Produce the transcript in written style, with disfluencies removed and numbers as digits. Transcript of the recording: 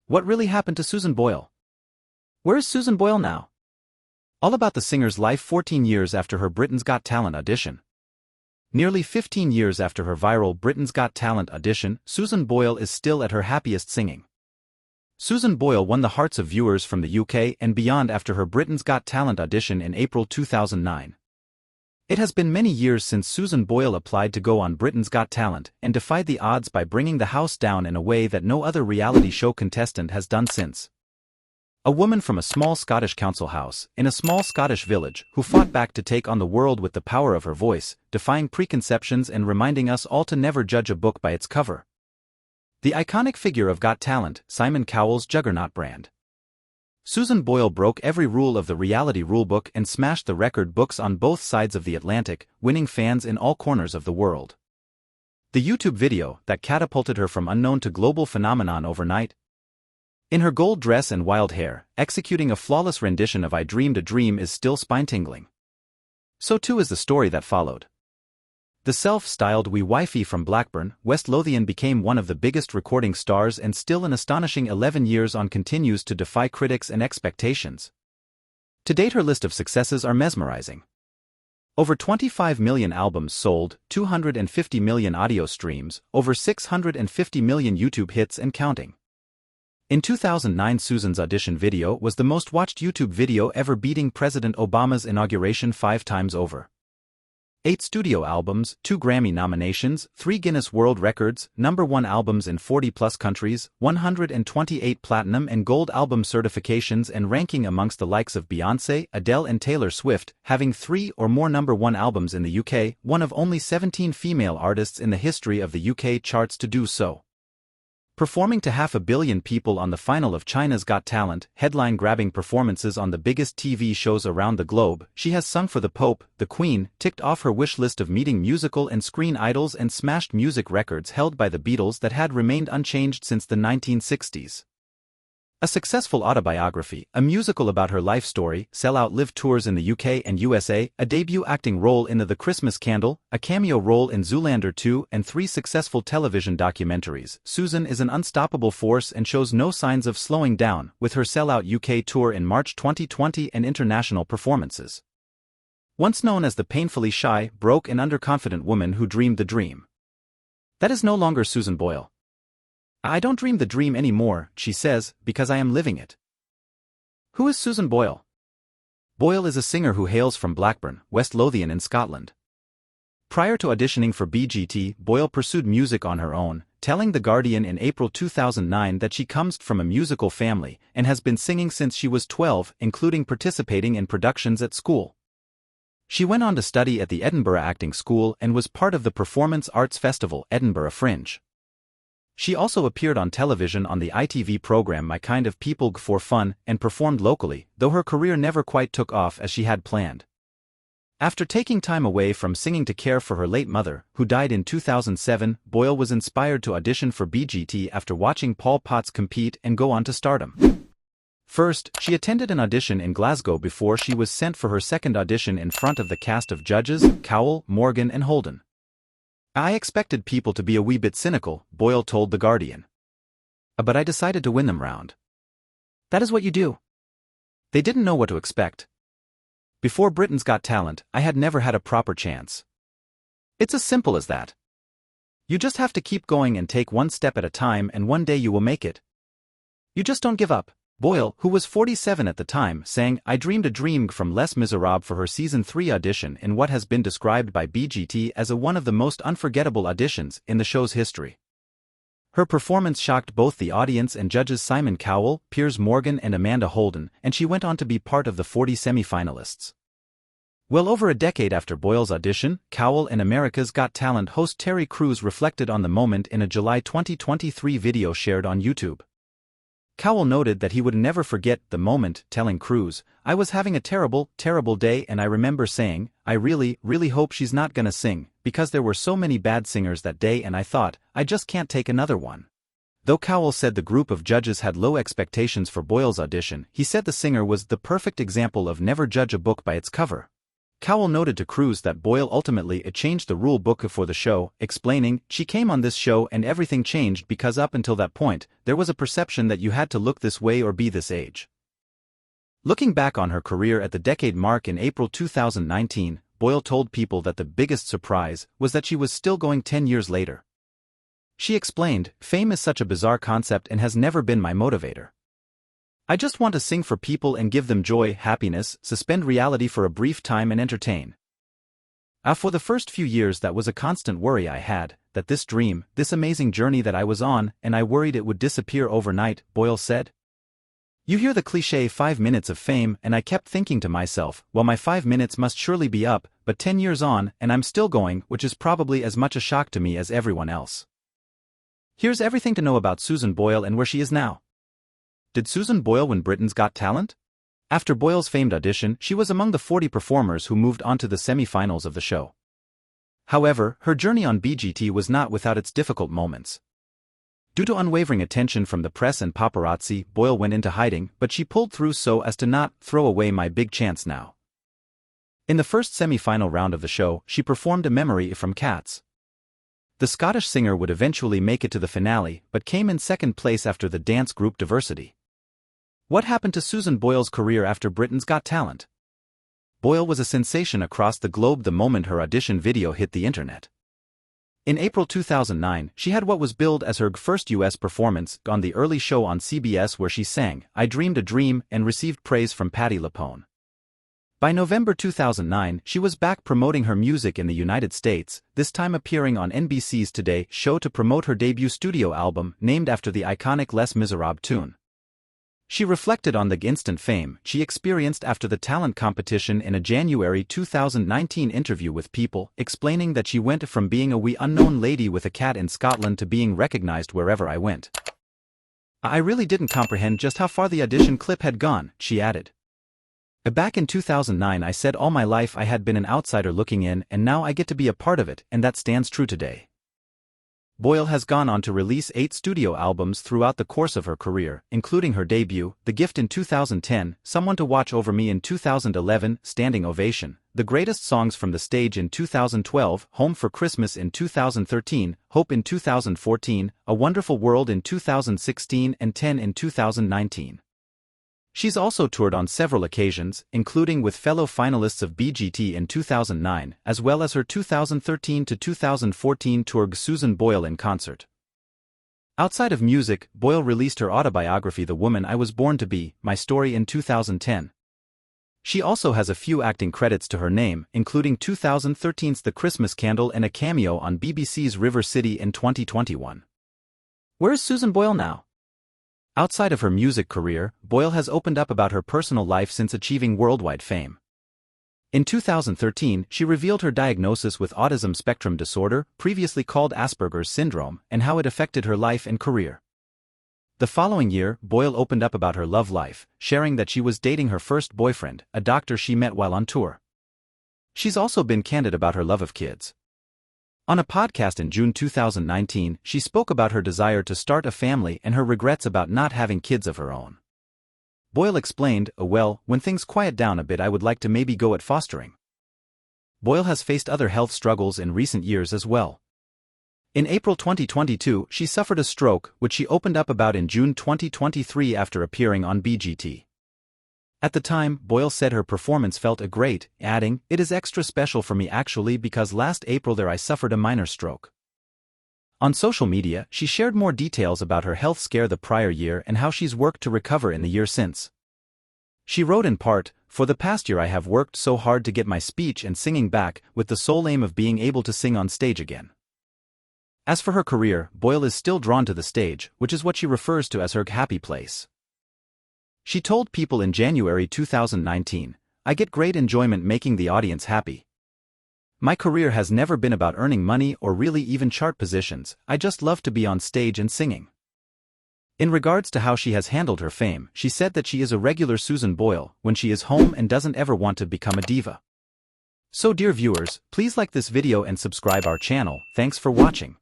What really happened to Susan Boyle? Where is Susan Boyle now? All about the singer's life 14 years after her Britain's Got Talent audition. Nearly 15 years after her viral Britain's Got Talent audition, Susan Boyle is still at her happiest singing. Susan Boyle won the hearts of viewers from the UK and beyond after her Britain's Got Talent audition in April 2009. It has been many years since Susan Boyle applied to go on Britain's Got Talent and defied the odds by bringing the house down in a way that no other reality show contestant has done since. A woman from a small Scottish council house, in a small Scottish village, who fought back to take on the world with the power of her voice, defying preconceptions and reminding us all to never judge a book by its cover. The iconic figure of Got Talent, Simon Cowell's juggernaut brand. Susan Boyle broke every rule of the reality rulebook and smashed the record books on both sides of the Atlantic, winning fans in all corners of the world. The YouTube video that catapulted her from unknown to global phenomenon overnight. In her gold dress and wild hair, executing a flawless rendition of I Dreamed a Dream is still spine-tingling. So too is the story that followed. The self-styled wee wifey from Blackburn, West Lothian became one of the biggest recording stars and still an astonishing 11 years on continues to defy critics and expectations. To date her list of successes are mesmerizing. Over 25 million albums sold, 250 million audio streams, over 650 million YouTube hits and counting. In 2009 Susan's audition video was the most watched YouTube video ever, beating President Obama's inauguration 5 times over. 8 studio albums, 2 Grammy nominations, 3 Guinness World Records, #1 albums in 40-plus countries, 128 platinum and gold album certifications, and ranking amongst the likes of Beyoncé, Adele and Taylor Swift, having 3 or more #1 albums in the UK, one of only 17 female artists in the history of the UK charts to do so. Performing to 500 million people on the final of China's Got Talent, headline-grabbing performances on the biggest TV shows around the globe, she has sung for the Pope, the Queen, ticked off her wish list of meeting musical and screen idols, and smashed music records held by the Beatles that had remained unchanged since the 1960s. A successful autobiography, a musical about her life story, sell-out live tours in the UK and USA, a debut acting role in The Christmas Candle, a cameo role in Zoolander 2, and 3 successful television documentaries, Susan is an unstoppable force and shows no signs of slowing down, with her sell-out UK tour in March 2020 and international performances. Once known as the painfully shy, broke and underconfident woman who dreamed the dream. That is no longer Susan Boyle. I don't dream the dream anymore, she says, because I am living it. Who is Susan Boyle? Boyle is a singer who hails from Blackburn, West Lothian in Scotland. Prior to auditioning for BGT, Boyle pursued music on her own, telling The Guardian in April 2009 that she comes from a musical family and has been singing since she was 12, including participating in productions at school. She went on to study at the Edinburgh Acting School and was part of the Performance Arts Festival, Edinburgh Fringe. She also appeared on television on the ITV program My Kind of People for fun and performed locally, though her career never quite took off as she had planned. After taking time away from singing to care for her late mother, who died in 2007, Boyle was inspired to audition for BGT after watching Paul Potts compete and go on to stardom. First, she attended an audition in Glasgow before she was sent for her second audition in front of the cast of judges, Cowell, Morgan and Holden. I expected people to be a wee bit cynical, Boyle told The Guardian. But I decided to win them round. That is what you do. They didn't know what to expect. Before Britain's Got Talent, I had never had a proper chance. It's as simple as that. You just have to keep going and take one step at a time, and one day you will make it. You just don't give up. Boyle, who was 47 at the time, sang I Dreamed a Dream from Les Miserables for her Season 3 audition in what has been described by BGT as one of the most unforgettable auditions in the show's history. Her performance shocked both the audience and judges Simon Cowell, Piers Morgan and Amanda Holden, and she went on to be part of the 40 semi-finalists. Well over a decade after Boyle's audition, Cowell and America's Got Talent host Terry Crews reflected on the moment in a July 2023 video shared on YouTube. Cowell noted that he would never forget the moment, telling Crews, I was having a terrible, terrible day and I remember saying, I really, really hope she's not gonna sing, because there were so many bad singers that day and I thought, I just can't take another one. Though Cowell said the group of judges had low expectations for Boyle's audition, he said the singer was the perfect example of never judge a book by its cover. Cowell noted to Cruz that Boyle ultimately changed the rule book for the show, explaining, "She came on this show and everything changed because up until that point, there was a perception that you had to look this way or be this age." Looking back on her career at the decade mark in April 2019, Boyle told people that the biggest surprise was that she was still going 10 years later. She explained, "Fame is such a bizarre concept and has never been my motivator. I just want to sing for people and give them joy, happiness, suspend reality for a brief time and entertain. For the first few years that was a constant worry I had, that this dream, this amazing journey that I was on, and I worried it would disappear overnight," Boyle said. "You hear the cliché 5 minutes of fame, and I kept thinking to myself, well, my 5 minutes must surely be up, but 10 years on, and I'm still going, which is probably as much a shock to me as everyone else." Here's everything to know about Susan Boyle and where she is now. Did Susan Boyle win Britain's Got Talent? After Boyle's famed audition, she was among the 40 performers who moved on to the semi-finals of the show. However, her journey on BGT was not without its difficult moments. Due to unwavering attention from the press and paparazzi, Boyle went into hiding, but she pulled through so as to not throw away my big chance now. In the first semi-final round of the show, she performed a memory from Cats. The Scottish singer would eventually make it to the finale, but came in second place after the dance group Diversity. What happened to Susan Boyle's career after Britain's Got Talent? Boyle was a sensation across the globe the moment her audition video hit the internet. In April 2009, she had what was billed as her first U.S. performance on the early show on CBS, where she sang "I Dreamed a Dream" and received praise from Patti LuPone. By November 2009, she was back promoting her music in the United States, this time appearing on NBC's Today show to promote her debut studio album, named after the iconic Les Miserables tune. She reflected on the instant fame she experienced after the talent competition in a January 2019 interview with People, explaining that she went from being a wee unknown lady with a cat in Scotland to being recognized wherever I went. "I really didn't comprehend just how far the audition clip had gone," she added. "Back in 2009 I said all my life I had been an outsider looking in, and now I get to be a part of it, and that stands true today." Boyle has gone on to release 8 studio albums throughout the course of her career, including her debut, The Gift in 2010, Someone to Watch Over Me in 2011, Standing Ovation, The Greatest Songs from the Stage in 2012, Home for Christmas in 2013, Hope in 2014, A Wonderful World in 2016 and 10 in 2019. She's also toured on several occasions, including with fellow finalists of BGT in 2009, as well as her 2013 to 2014 tour Susan Boyle in Concert. Outside of music, Boyle released her autobiography The Woman I Was Born to Be, My Story in 2010. She also has a few acting credits to her name, including 2013's The Christmas Candle and a cameo on BBC's River City in 2021. Where is Susan Boyle now? Outside of her music career, Boyle has opened up about her personal life since achieving worldwide fame. In 2013, she revealed her diagnosis with autism spectrum disorder, previously called Asperger's syndrome, and how it affected her life and career. The following year, Boyle opened up about her love life, sharing that she was dating her first boyfriend, a doctor she met while on tour. She's also been candid about her love of kids. On a podcast in June 2019, she spoke about her desire to start a family and her regrets about not having kids of her own. Boyle explained, "Well, when things quiet down a bit I would like to maybe go at fostering." Boyle has faced other health struggles in recent years as well. In April 2022, she suffered a stroke, which she opened up about in June 2023 after appearing on BGT. At the time, Boyle said her performance felt great, adding, "It is extra special for me actually because last April I suffered a minor stroke." On social media, she shared more details about her health scare the prior year and how she's worked to recover in the year since. She wrote in part, "For the past year I have worked so hard to get my speech and singing back, with the sole aim of being able to sing on stage again." As for her career, Boyle is still drawn to the stage, which is what she refers to as her happy place. She told People in January 2019, "I get great enjoyment making the audience happy. My career has never been about earning money or really even chart positions, I just love to be on stage and singing." In regards to how she has handled her fame, she said that she is a regular Susan Boyle when she is home and doesn't ever want to become a diva. So dear viewers, please like this video and subscribe our channel. Thanks for watching.